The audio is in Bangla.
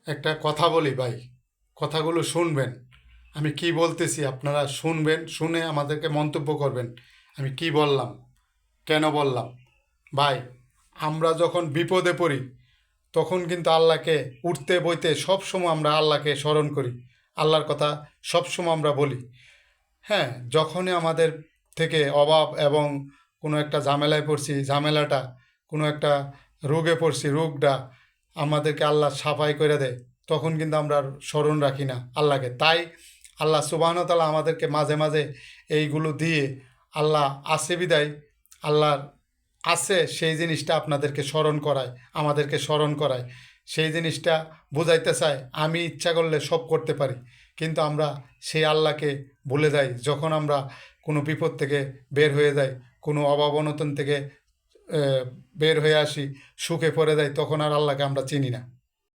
একটা কথা বলি ভাই, কথাগুলো শুনবেন। আমি কি বলতেছি আপনারা শুনবেন, শুনে আমাদেরকে মন্তব্য করবেন আমি কি বললাম, কেন বললাম। ভাই, আমরা যখন বিপদে পড়ি তখন কিন্তু আল্লাহকে উঠতে বইতে সবসময় আমরা আল্লাহকে স্মরণ করি, আল্লাহর কথা সবসময় আমরা বলি। হ্যাঁ, যখনই আমাদের থেকে অভাব এবং কোনো একটা ঝামেলায় পড়ছি, ঝামেলাটা কোনো একটা রোগে পড়ছি, রোগটা আমাদেরকে আল্লাহ সাফাই করে দেয়, তখন কিন্তু আমরা আর স্মরণ রাখি না আল্লাহকে। তাই আল্লাহ সুবহানাহু ওয়া তাআলা আমাদেরকে মাঝে মাঝে এইগুলো দিয়ে, আল্লাহ আছে বিদায়, আল্লাহর আছে সেই জিনিসটা আপনাদেরকে স্মরণ করায়, আমাদেরকে স্মরণ করায়। সেই জিনিসটা বোঝাইতে চায় আমি ইচ্ছা করলে সব করতে পারি, কিন্তু আমরা সেই আল্লাহকে ভুলে যাই যখন আমরা কোনো বিপদ থেকে বের হয়ে যাই, কোনো অভাব অনটন থেকে বের হয়ে আসি, সুখে পড়ে যাই, তখন আর আল্লাহকে আমরা চিনি না।